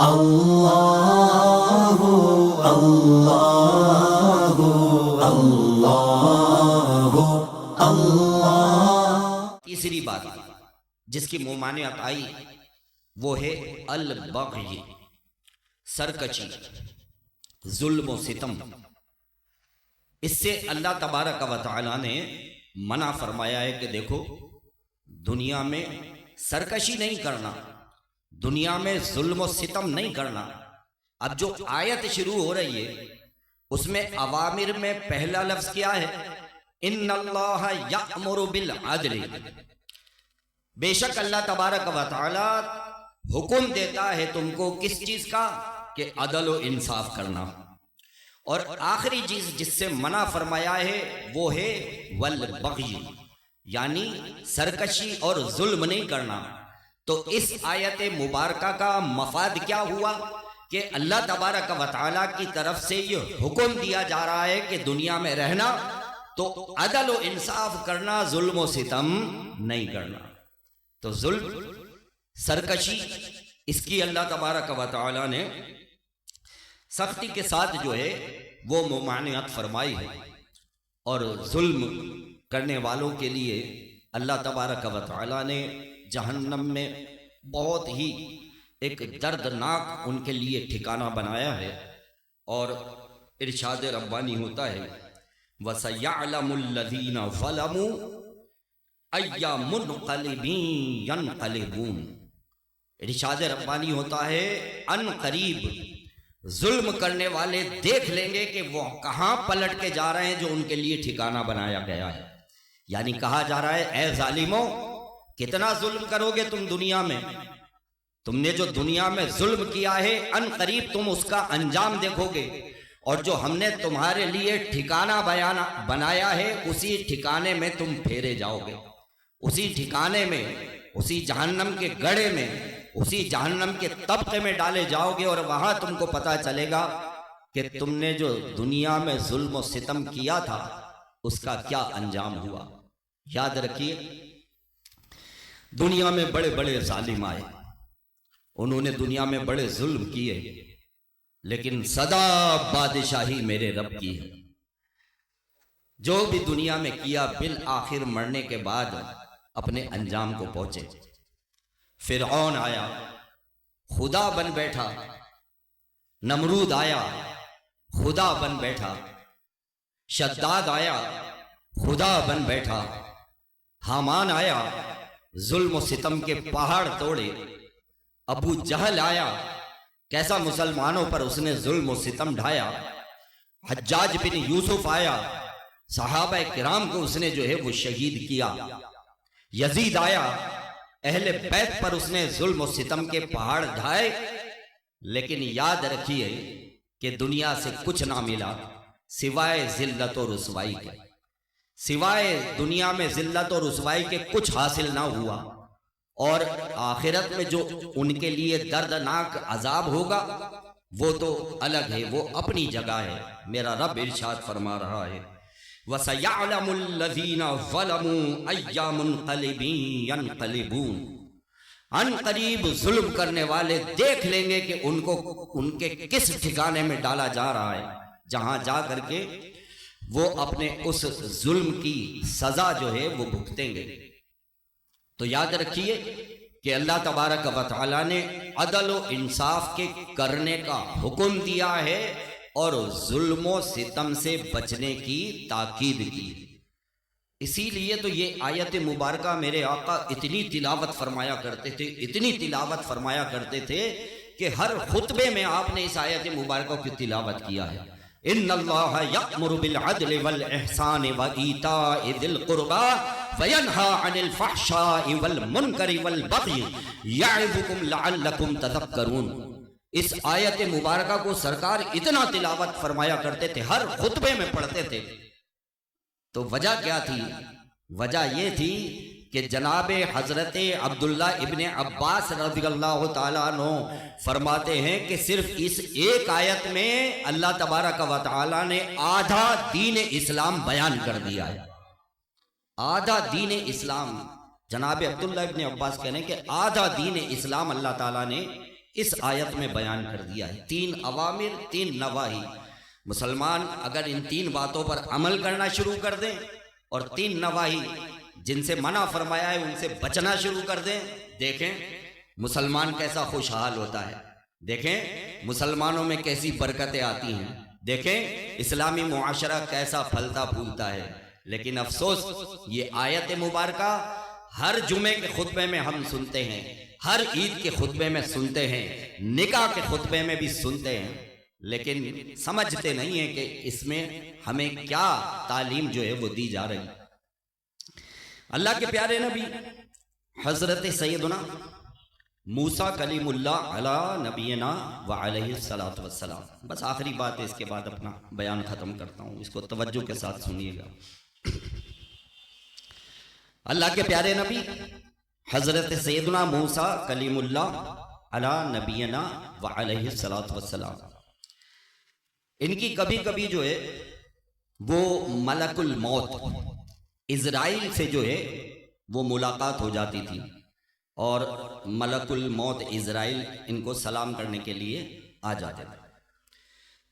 اللہ اللہ اللہ اللہ۔ تیسری بات جس کی ممانعت آئی وہ ہے البغی، سرکشی، ظلم و ستم۔ اس سے اللہ تبارک و تعالی نے منع فرمایا ہے کہ دیکھو دنیا میں سرکشی نہیں کرنا، دنیا میں ظلم و ستم نہیں کرنا۔ اب جو آیت شروع ہو رہی ہے اس میں اوامر میں پہلا لفظ کیا ہے؟ ان اللہ یأمر بالعدل۔ بے شک اللہ تبارک و تعالی حکم دیتا ہے تم کو کس چیز کا؟ کہ عدل و انصاف کرنا۔ اور آخری چیز جس سے منع فرمایا ہے وہ ہے والبغی، یعنی سرکشی اور ظلم نہیں کرنا۔ تو اس آیت مبارکہ کا مفاد کیا ہوا کہ اللہ تبارک و تعالیٰ کی طرف سے یہ حکم دیا جا رہا ہے کہ دنیا میں رہنا تو عدل و انصاف کرنا، ظلم و ستم نہیں کرنا۔ تو ظلم، سرکشی، اس کی اللہ تبارک و تعالیٰ نے سختی کے ساتھ جو ہے وہ ممانعت فرمائی ہے۔ اور ظلم کرنے والوں کے لیے اللہ تبارک و تعالیٰ نے جہنم میں بہت ہی ایک دردناک ان کے لیے ٹھکانہ بنایا ہے۔ اور ارشاد ربانی ہوتا ہے وَسَيَعْلَمُ الَّذِينَ ظَلَمُوا أَيَّ مُنْقَلِبٍ يَنْقَلِبُونَ۔ ارشاد ربانی ہوتا ہے ان قریب ظلم کرنے والے دیکھ لیں گے کہ وہ کہاں پلٹ کے جا رہے ہیں جو ان کے لیے ٹھکانہ بنایا گیا ہے۔ یعنی کہا جا رہا ہے اے ظالموں، کتنا ظلم کرو گے تم دنیا میں؟ تم نے جو دنیا میں ظلم کیا ہے ان قریب تم اس کا انجام دیکھو گے، اور جو ہم نے تمہارے لیے ٹھکانہ بنایا ہے اسی ٹھکانے میں تم پھیرے جاؤ گے، اسی ٹھکانے میں، اسی جہنم کے گڑھے میں، اسی جہنم کے طبقے میں ڈالے جاؤ گے، اور وہاں تم کو پتا چلے گا کہ تم نے جو دنیا میں ظلم و ستم کیا تھا اس کا کیا انجام ہوا۔ یاد رکھیے دنیا میں بڑے بڑے ظالم آئے، انہوں نے دنیا میں بڑے ظلم کیے، لیکن سدا بادشاہی میرے رب کی ہے۔ جو بھی دنیا میں کیا بالآخر مرنے کے بعد اپنے انجام کو پہنچے۔ فرعون آیا، خدا بن بیٹھا، نمرود آیا، خدا بن بیٹھا، شداد آیا، خدا بن بیٹھا، حامان آیا، ظلم و ستم کے پہاڑ توڑے، ابو جہل آیا، کیسا مسلمانوں پر اس نے ظلم و ستم ڈھایا، حجاج بن یوسف آیا، صحابہ کرام کو اس نے جو ہے وہ شہید کیا، یزید آیا، اہل بیت پر اس نے ظلم و ستم کے پہاڑ ڈھائے، لیکن یاد رکھیے کہ دنیا سے کچھ نہ ملا سوائے ذلت و رسوائی کے، سوائے دنیا میں ذلت و رسوائی کے کچھ حاصل نہ ہوا۔ اور آخرت میں جو ان کے لیے دردناک عذاب ہوگا وہ تو الگ ہے، وہ اپنی جگہ ہے۔ میرا رب ارشاد فرما رہا ہے وَسَيَعْلَمُ الَّذِينَ ظَلَمُوا أَيَّ مُنْقَلِبٍ يَنْقَلِبُونَ۔ ان قریب ظلم کرنے والے دیکھ لیں گے کہ ان کو ان کے کس ٹھکانے میں ڈالا جا رہا ہے، جہاں جا کر کے وہ اپنے اس ظلم کی سزا جو ہے وہ بھگتیں گے۔ تو یاد رکھیے کہ اللہ تبارک و تعالیٰ نے عدل و انصاف کے کرنے کا حکم دیا ہے اور ظلم و ستم سے بچنے کی تاکید کی۔ اسی لیے تو یہ آیت مبارکہ میرے آقا اتنی تلاوت فرمایا کرتے تھے، اتنی تلاوت فرمایا کرتے تھے کہ ہر خطبے میں آپ نے اس آیت مبارکہ کی تلاوت کیا ہے۔ ان اللہ یأمر بالعدل والاحسان وایتاء ذی القربى وینہی عن الفحشاء والمنکر والبغی یعظکم لعلکم تذکرون۔ اس آیت مبارکہ کو سرکار اتنا تلاوت فرمایا کرتے تھے، ہر خطبے میں پڑھتے تھے۔ تو وجہ کیا تھی؟ وجہ یہ تھی کہ جناب حضرت عبداللہ ابن عباس رضی اللہ تعالیٰ عنہ فرماتے ہیں کہ صرف اس ایک آیت میں اللہ تبارک و تعالیٰ نے آدھا دین اسلام بیان کر دیا ہے۔ آدھا دین اسلام، جناب عبداللہ ابن عباس کہنے کہ آدھا دین اسلام اللہ تعالیٰ نے اس آیت میں بیان کر دیا ہے۔ 3 اوامر 3 نواہی، مسلمان اگر ان 3 باتوں پر عمل کرنا شروع کر دیں اور 3 نواہی جن سے منع فرمایا ہے ان سے بچنا شروع کر دیں، دیکھیں مسلمان کیسا خوشحال ہوتا ہے، دیکھیں مسلمانوں میں کیسی برکتیں آتی ہیں، دیکھیں اسلامی معاشرہ کیسا پھلتا پھولتا ہے۔ لیکن افسوس یہ آیت مبارکہ ہر جمعے کے خطبے میں ہم سنتے ہیں، ہر عید کے خطبے میں سنتے ہیں، نکاح کے خطبے میں بھی سنتے ہیں، لیکن سمجھتے نہیں ہیں کہ اس میں ہمیں کیا تعلیم جو ہے وہ دی جا رہی۔ اللہ کے پیارے نبی حضرت سیدنا موسیٰ کلیم اللہ علی نبینا وعلیہ الصلاۃ والسلام، بس آخری بات ہے، اس کے بعد اپنا بیان ختم کرتا ہوں، اس کو توجہ کے ساتھ سنیے گا۔ اللہ کے پیارے نبی حضرت سیدنا موسیٰ کلیم اللہ علی نبینا وعلیہ الصلاۃ والسلام، ان کی کبھی کبھی جو ہے وہ ملک الموت اسرائیل سے جو ہے وہ ملاقات ہو جاتی تھی، اور ملک الموت اسرائیل ان کو سلام کرنے کے لیے آ جاتے تھے۔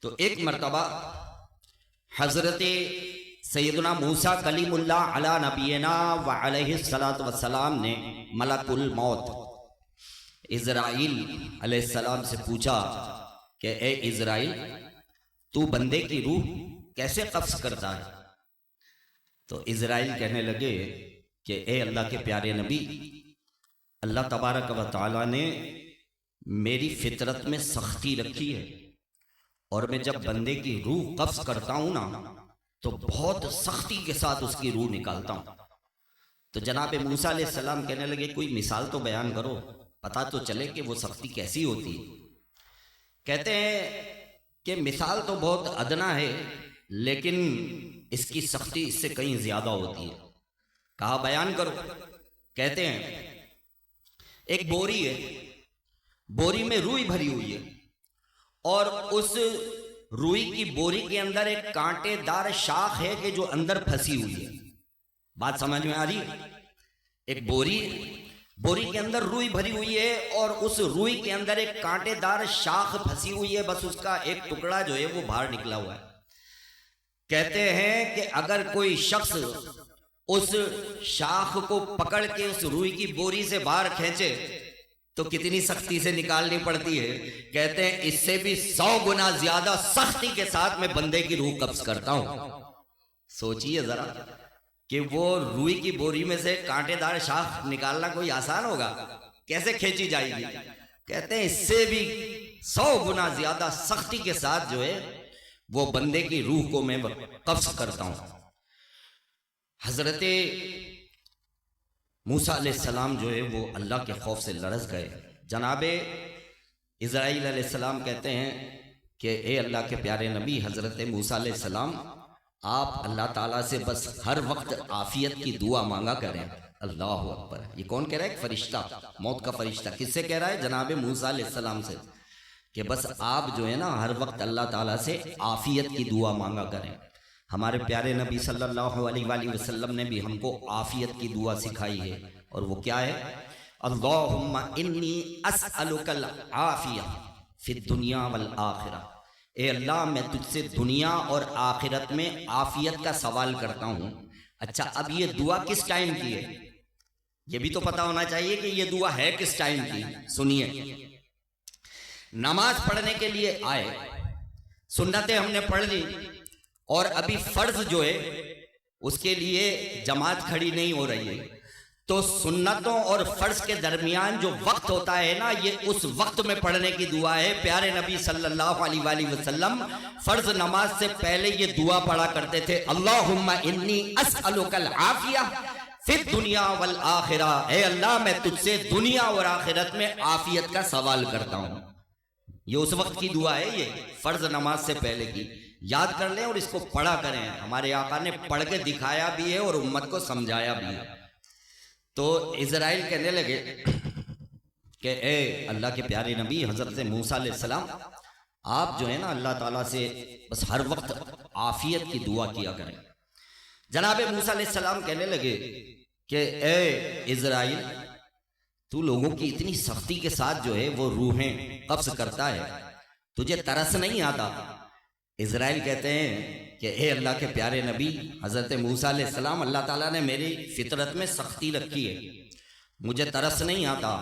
تو ایک مرتبہ حضرت سیدنا موسیٰ کلیم اللہ علی نبینا وعلیہ الصلاۃ والسلام نے ملک الموت اسرائیل علیہ السلام سے پوچھا کہ اے اسرائیل، تو بندے کی روح کیسے قبض کرتا ہے؟ تو اسرائیل کہنے لگے کہ اے اللہ کے پیارے نبی، اللہ تبارک و تعالیٰ نے میری فطرت میں سختی رکھی ہے، اور میں جب بندے کی روح قبض کرتا ہوں نا تو بہت سختی کے ساتھ اس کی روح نکالتا ہوں۔ تو جناب موسیٰ علیہ السلام کہنے لگے کوئی مثال تو بیان کرو، پتہ تو چلے کہ وہ سختی کیسی ہوتی ہے۔ کہتے ہیں کہ مثال تو بہت ادنا ہے، لیکن اس کی سختی اس سے کہیں زیادہ ہوتی ہے۔ کہا بیان کرو۔ کہتے ہیں ایک بوری ہے، بوری میں روئی بھری ہوئی ہے، اور اس روئی کی بوری کے اندر ایک کانٹے دار شاخ ہے کہ جو اندر پھنسی ہوئی ہے۔ بات سمجھ میں آ رہی ہے؟ ایک بوری کے اندر روئی بھری ہوئی ہے، اور اس روئی کے اندر ایک کانٹے دار شاخ پھنسی ہوئی ہے، بس اس کا ایک ٹکڑا جو ہے وہ باہر نکلا ہوا ہے۔ کہتے ہیں کہ اگر کوئی شخص اس شاخ کو پکڑ کے اس روئی کی بوری سے باہر کھینچے تو کتنی سختی سے نکالنی پڑتی ہے۔ کہتے ہیں اس سے بھی 100 گنا زیادہ سختی کے ساتھ میں بندے کی روح قبض کرتا ہوں۔ سوچئے ذرا کہ وہ روئی کی بوری میں سے کانٹے دار شاخ نکالنا کوئی آسان ہوگا؟ کیسے کھینچی جائے گی؟ کہتے ہیں اس سے بھی 100 گنا زیادہ سختی کے ساتھ جو ہے وہ بندے کی روح کو میں قبض کرتا ہوں۔ حضرت موسیٰ علیہ السلام جو ہے وہ اللہ کے خوف سے لرز گئے۔ جناب اسرائیل علیہ السلام کہتے ہیں کہ اے اللہ کے پیارے نبی حضرت موسیٰ علیہ السلام، آپ اللہ تعالیٰ سے بس ہر وقت عافیت کی دعا مانگا کریں۔ اللہ اکبر! یہ کون کہہ رہا ہے؟ ایک فرشتہ، موت کا فرشتہ۔ کس سے کہہ رہا ہے؟ جناب موسیٰ علیہ السلام سے، کہ بس آپ جو ہے نا ہر وقت اللہ تعالیٰ سے عافیت کی دعا مانگا کریں۔ ہمارے پیارے نبی صلی اللہ علیہ وآلہ وسلم نے بھی ہم کو عافیت کی دعا سکھائی ہے، اور وہ کیا ہے؟ اللہم انی اسألک العافیہ فی الدنیا والآخرہ۔ اے اللہ، میں تجھ سے دنیا اور آخرت میں عافیت کا سوال کرتا ہوں۔ اچھا، اب یہ دعا کس ٹائم کی ہے؟ یہ بھی تو پتا ہونا چاہیے کہ یہ دعا ہے کس ٹائم کی۔ سنیے، نماز پڑھنے کے لیے آئے، سنتیں ہم نے پڑھ لی، اور ابھی فرض جو ہے اس کے لیے جماعت کھڑی نہیں ہو رہی ہے، تو سنتوں اور فرض کے درمیان جو وقت ہوتا ہے نا، یہ اس وقت میں پڑھنے کی دعا ہے۔ پیارے نبی صلی اللہ علیہ وآلہ وسلم فرض نماز سے پہلے یہ دعا پڑھا کرتے تھے، اللہم انی اسألک العافیہ فی الدنیا والآخرہ۔ اے اللہ، میں تجھ سے دنیا اور آخرت میں عافیت کا سوال کرتا ہوں۔ یہ اس وقت کی دعا ہے، یہ فرض نماز سے پہلے کی۔ یاد کر لیں اور اس کو پڑھا کریں۔ ہمارے آقا نے پڑھ کے دکھایا بھی ہے اور امت کو سمجھایا بھی ہے۔ تو اسرائیل کہنے لگے کہ اے اللہ کے پیارے نبی حضرت موسیٰ علیہ السلام، آپ جو ہے نا اللہ تعالیٰ سے بس ہر وقت عافیت کی دعا کیا کریں۔ جناب موسیٰ علیہ السلام کہنے لگے کہ اے اسرائیل، تو لوگوں کی اتنی سختی کے ساتھ جو ہے وہ روحیں قبض کرتا ہے، تجھے ترس نہیں آتا؟ اسرائیل کہتے ہیں کہ اے اللہ کے پیارے نبی حضرت موسیٰ علیہ السلام، اللہ تعالیٰ نے میری فطرت میں سختی رکھی ہے، مجھے ترس نہیں آتا،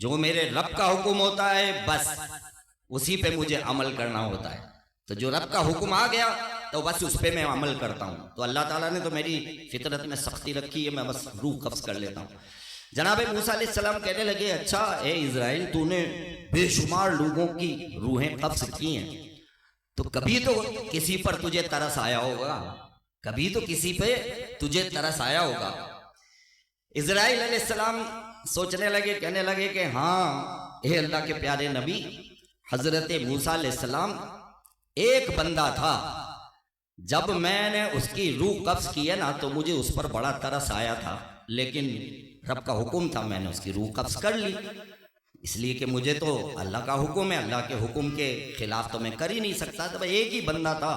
جو میرے رب کا حکم ہوتا ہے بس اسی پہ مجھے عمل کرنا ہوتا ہے، تو جو رب کا حکم آ گیا تو بس اس پہ میں عمل کرتا ہوں، تو اللہ تعالیٰ نے تو میری فطرت میں سختی رکھی ہے، میں بس روح قبض کر لیتا ہوں۔ جناب موسیٰ علیہ السلام کہنے لگے اچھا اے اسرائیل، تو نے بے شمار لوگوں کی روحیں قبض کی ہیں، تو کبھی تو کسی پر تجھے ترس آیا ہوگا، کبھی تو کسی پہ تجھے ترس آیا ہوگا۔ اسرائیل علیہ السلام سوچنے لگے، کہنے لگے کہ ہاں اے اللہ کے پیارے نبی، حضرت موسیٰ علیہ السلام ایک بندہ تھا، جب میں نے اس کی روح قبض کی ہے نا تو مجھے اس پر بڑا ترس آیا تھا، لیکن رب کا حکم تھا، میں نے اس کی روح قبض کر لی، اس لیے کہ مجھے تو اللہ کا حکم ہے، اللہ کے حکم کے خلاف تو میں کر ہی نہیں سکتا تھا، ایک ہی بندہ تھا،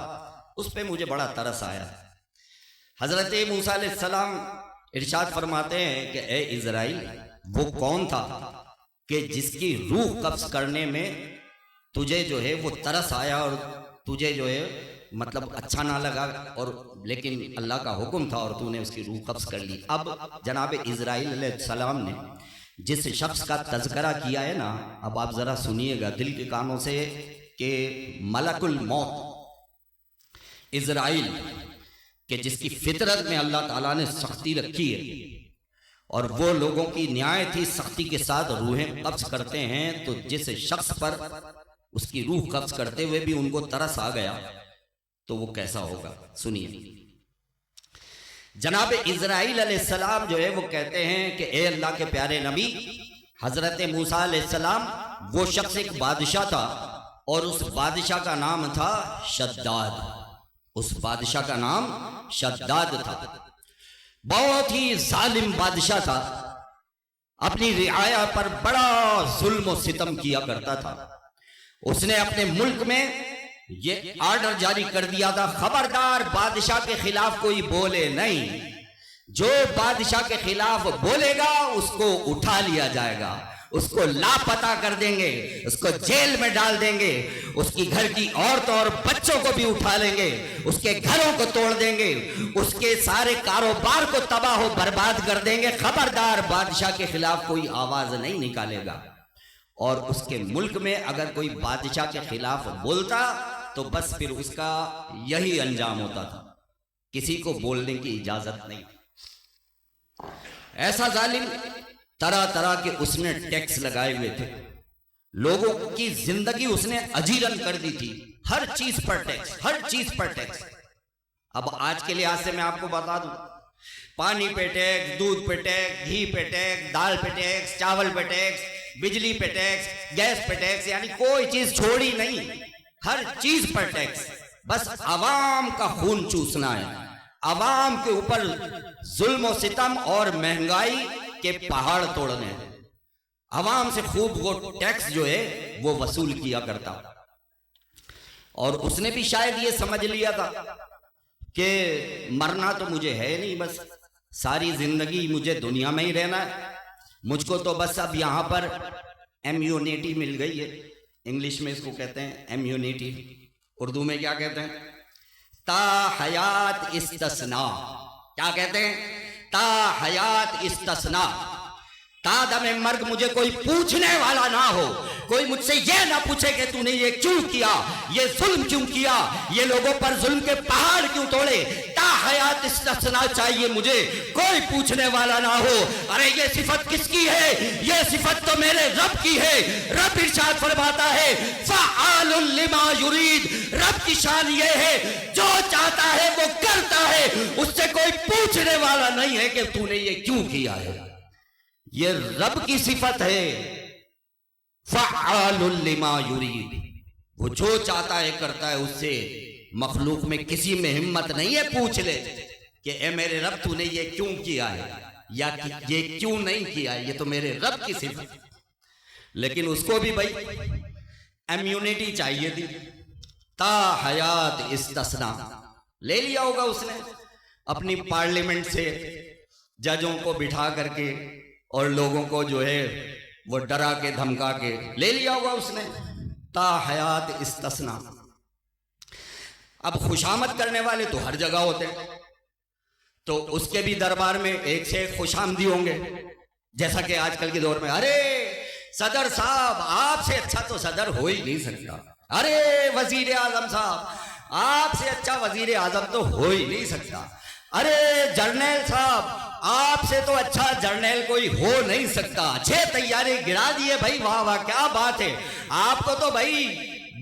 اس پہ مجھے بڑا ترس آیا۔ حضرت موسیٰ علیہ السلام ارشاد فرماتے ہیں کہ اے اسرائیل، وہ کون تھا کہ جس کی روح قبض کرنے میں تجھے جو ہے وہ ترس آیا اور تجھے جو ہے مطلب اچھا نہ لگا، اور لیکن اللہ کا حکم تھا اور تو نے اس کی روح قبض کر لی۔ اب جناب اسرائیل علیہ السلام نے جس شخص کا تذکرہ کیا ہے نا، اب آپ ذرا سنیے گا دل کے کانوں سے، کہ ملک الموت اسرائیل، کہ جس کی فطرت میں اللہ تعالیٰ نے سختی رکھی ہے اور وہ لوگوں کی نہایت ہی سختی کے ساتھ روحیں قبض کرتے ہیں، تو جس شخص پر اس کی روح قبض کرتے ہوئے بھی ان کو ترس آ گیا تو وہ کیسا ہوگا، سنیے۔ جناب اسرائیل علیہ السلام جو ہے وہ کہتے ہیں کہ اے اللہ کے پیارے نبی، حضرت موسیٰ علیہ السلام وہ شخص ایک بادشاہ تھا، اور اس بادشاہ کا نام تھا شداد، اس بادشاہ کا نام شداد تھا، بہت ہی ظالم بادشاہ تھا، اپنی رعایا پر بڑا ظلم و ستم کیا کرتا تھا۔ اس نے اپنے ملک میں یہ آرڈر جاری کر دیا تھا، خبردار بادشاہ کے خلاف کوئی بولے نہیں، جو بادشاہ کے خلاف بولے گا اس کو اٹھا لیا جائے گا، اس کو لاپتہ کر دیں گے، اس کو جیل میں ڈال دیں گے، اس کی گھر کی عورتوں اور بچوں کو بھی اٹھا لیں گے، اس کے گھروں کو توڑ دیں گے، اس کے سارے کاروبار کو تباہ و برباد کر دیں گے، خبردار بادشاہ کے خلاف کوئی آواز نہیں نکالے گا۔ اور اس کے ملک میں اگر کوئی بادشاہ کے خلاف بولتا تو بس پھر اس کا یہی انجام ہوتا تھا، کسی کو بولنے کی اجازت نہیں۔ ایسا ظالم، طرح طرح کے اس نے ٹیکس لگائے ہوئے تھے، لوگوں کی زندگی اس نے اجیرن کر دی تھی، ہر چیز پر ٹیکس، ہر چیز پر ٹیکس۔ اب آج کے لحاظ سے میں آپ کو بتا دوں، پانی پہ ٹیکس، دودھ پہ ٹیکس، گھی پہ ٹیکس، دال پہ ٹیکس، چاول پہ ٹیکس، بجلی پہ ٹیکس، گیس پہ ٹیکس، یعنی کوئی چیز چھوڑی نہیں، ہر چیز پر ٹیکس، بس عوام کا خون چوسنا ہے، عوام کے اوپر ظلم و ستم اور مہنگائی کے پہاڑ توڑنے ہیں، عوام سے خوب وہ ٹیکس جو ہے وہ وصول کیا کرتا۔ اور اس نے بھی شاید یہ سمجھ لیا تھا کہ مرنا تو مجھے ہے نہیں، بس ساری زندگی مجھے دنیا میں ہی رہنا ہے، مجھ کو تو بس اب یہاں پر امیونٹی مل گئی ہے، انگلش میں اس کو کہتے ہیں امیونٹی، اردو میں کیا کہتے ہیں؟ تا حیات استثناء، کیا کہتے ہیں؟ تا حیات استثناء، تا دم مرگ مجھے کوئی پوچھنے والا نہ ہو، کوئی مجھ سے یہ نہ پوچھے کہ تو نے یہ کیوں کیا، یہ ظلم کیوں کیا، یہ لوگوں پر ظلم کے پہاڑ کیوں توڑے، تا حیات استثناء چاہیے مجھے، کوئی پوچھنے والا نہ ہو۔ ارے یہ صفت کس کی ہے؟ یہ صفت تو میرے رب کی ہے۔ رب ارشاد فرماتا ہے فعال لما یرید، رب کی شان یہ ہے جو چاہتا ہے وہ کرتا ہے، اس سے کوئی پوچھنے والا نہیں ہے کہ تو نے یہ کیوں کیا ہے، یہ رب کی صفت ہے، فعال لما یرید، وہ جو چاہتا ہے کرتا ہے، اس سے مخلوق میں کسی میں ہمت نہیں ہے پوچھ لے کہ اے میرے رب تو نے یہ کیوں کیا ہے یا یہ کیوں نہیں کیا ہے، یہ تو میرے رب کی صفت۔ لیکن اس کو بھی بھائی امیونٹی چاہیے تھی، تا حیات استثناء لے لیا ہوگا اس نے اپنی پارلیمنٹ سے ججوں کو بٹھا کر کے اور لوگوں کو جو ہے وہ ڈرا کے دھمکا کے لے لیا ہوگا اس نے، تا حیات استثنا۔ اب خوشامد کرنے والے تو ہر جگہ ہوتے ہیں، تو اس کے بھی دربار میں ایک سے ایک خوش آمدی ہوں گے، جیسا کہ آج کل کے دور میں ارے صدر صاحب آپ سے اچھا تو صدر ہو ہی نہیں سکتا، ارے وزیر اعظم صاحب آپ سے اچھا وزیر اعظم تو ہو ہی نہیں سکتا، ارے جرنیل صاحب آپ سے تو اچھا جرنیل کوئی ہو نہیں سکتا، 6 طیارے گرا دیے بھائی، واہ واہ کیا بات ہے، آپ کو تو بھائی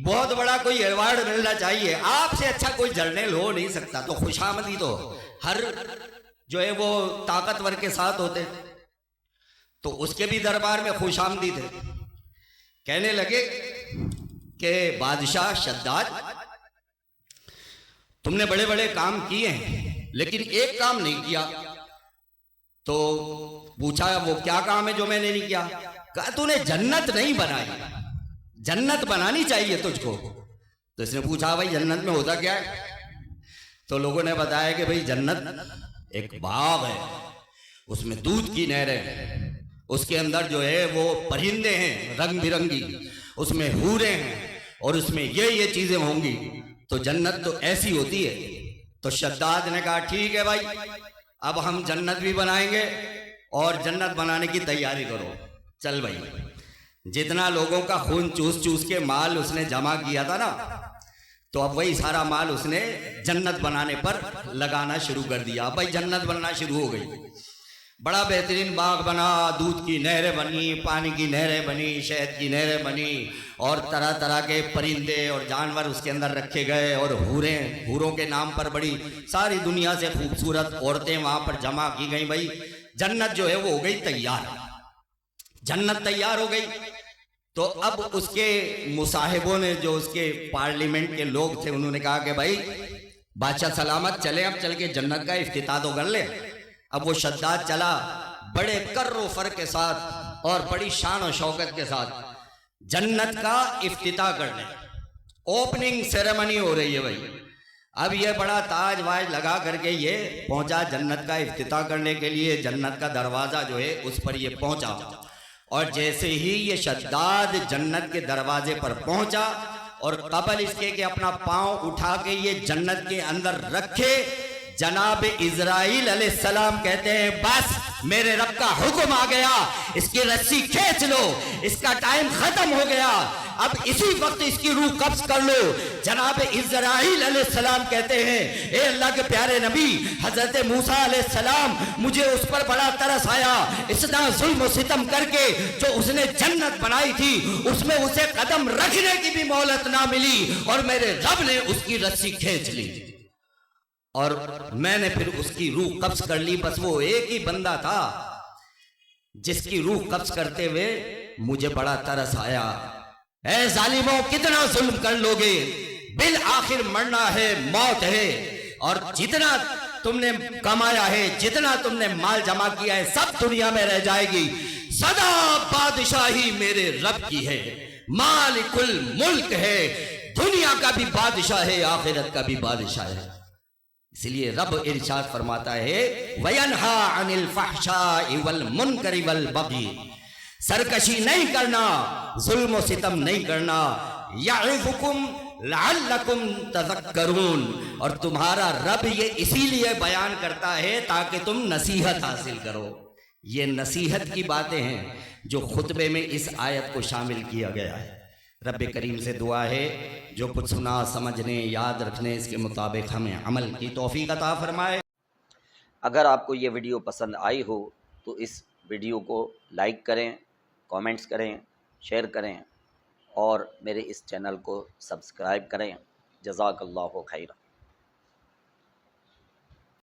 بہت بڑا کوئی ایوارڈ ملنا چاہیے، آپ سے اچھا کوئی جرنیل ہو نہیں سکتا۔ تو خوشامدی تو ہر جو ہے وہ طاقتور کے ساتھ ہوتے، تو اس کے بھی دربار میں خوش آمدی تھے۔ کہنے لگے کہ بادشاہ شداد تم نے بڑے بڑے کام کیے ہیں لیکن ایک کام نہیں کیا۔ تو پوچھا وہ کیا کام ہے جو میں نے نہیں کیا؟ کہا تو نے جنت نہیں بنائی، جنت بنانی چاہیے تجھ کو۔ تو اس نے پوچھا بھائی جنت میں ہوتا کیا ہے؟ تو لوگوں نے بتایا کہ بھائی جنت ایک باغ ہے، اس میں دودھ کی نہریں ہیں، اس کے اندر جو ہے وہ پرندے ہیں رنگ برنگی، اس میں حوریں ہیں، اور اس میں یہ چیزیں ہوں گی، تو جنت تو ایسی ہوتی ہے۔ تو شداد نے کہا ٹھیک ہے بھائی، اب ہم جنت بھی بنائیں گے اور جنت بنانے کی تیاری کرو۔ چل بھائی، جتنا لوگوں کا خون چوس چوس کے مال اس نے جمع کیا تھا نا، تو اب وہی سارا مال اس نے جنت بنانے پر لگانا شروع کر دیا۔ بھائی جنت بننا شروع ہو گئی، بڑا بہترین باغ بنا، دودھ کی نہریں بنی، پانی کی نہریں بنی، شہد کی نہریں بنی، اور طرح طرح کے پرندے اور جانور اس کے اندر رکھے گئے، اور حوروں کے نام پر بڑی ساری دنیا سے خوبصورت عورتیں وہاں پر جمع کی گئیں۔ بھائی جنت جو ہے وہ ہو گئی تیار، جنت تیار ہو گئی۔ تو اب اس کے مصاحبوں نے، جو اس کے پارلیمنٹ کے لوگ تھے، انہوں نے کہا کہ بھائی بادشاہ سلامت چلیں، اب چل کے جنت کا افتتاح تو کر لیں۔ اب وہ شداد چلا بڑے کر و فر کے ساتھ اور بڑی شان و شوکت کے ساتھ جنت کا افتتاح کرنے، اوپننگ سیریمنی ہو رہی ہے بھائی۔ اب یہ بڑا تاج واج لگا کر کے یہ پہنچا جنت کا افتتاح کرنے کے لیے، جنت کا دروازہ جو ہے اس پر یہ پہنچا، اور جیسے ہی یہ شداد جنت کے دروازے پر پہنچا، اور قبل اس کے کہ اپنا پاؤں اٹھا کے یہ جنت کے اندر رکھے، جناب اسرائیل علیہ السلام کہتے ہیں بس میرے رب کا حکم آ گیا، اس کی رسی کھینچ لو، اس کا ٹائم ختم ہو گیا، اب اسی وقت اس کی روح قبض کر لو۔ جناب اسرائیل علیہ السلام کہتے ہیں اے اللہ کے پیارے نبی حضرت موسیٰ علیہ السلام، مجھے اس پر بڑا ترس آیا، اتنا ظلم و ستم کر کے جو اس نے جنت بنائی تھی اس میں اسے قدم رکھنے کی بھی مہلت نہ ملی، اور میرے رب نے اس کی رسی کھینچ لی، اور میں نے پھر اس کی روح قبض کر لی۔ بس وہ ایک ہی بندہ تھا جس کی روح قبض کرتے ہوئے مجھے بڑا ترس آیا۔ اے ظالموں کتنا ظلم کر لوگے، بالآخر مرنا ہے، موت ہے، اور جتنا تم نے کمایا ہے، جتنا تم نے مال جمع کیا ہے، سب دنیا میں رہ جائے گی، سدا بادشاہی میرے رب کی ہے، مالک الملک ہے، دنیا کا بھی بادشاہ ہے، آخرت کا بھی بادشاہ ہے۔ اس لیے رب ارشاد فرماتا ہے وَيَنْهَا عَنِ الْفَحْشَاءِ وَالْمُنْكَرِ وَالْبَغْيِ، سرکشی نہیں کرنا، ظلم و ستم نہیں کرنا، يَعِظُكُمْ لَعَلَّكُمْ تَذَكَّرُونَ، اور تمہارا رب یہ اسی لیے بیان کرتا ہے تاکہ تم نصیحت حاصل کرو۔ یہ نصیحت کی باتیں ہیں جو خطبے میں اس آیت کو شامل کیا گیا ہے۔ رب کریم سے دعا ہے جو کچھ سنا سمجھنے یاد رکھنے اس کے مطابق ہمیں عمل کی توفیق عطا فرمائے۔ اگر آپ کو یہ ویڈیو پسند آئی ہو تو اس ویڈیو کو لائک کریں، کامنٹس کریں، شیئر کریں، اور میرے اس چینل کو سبسکرائب کریں۔ جزاک اللہ خیر۔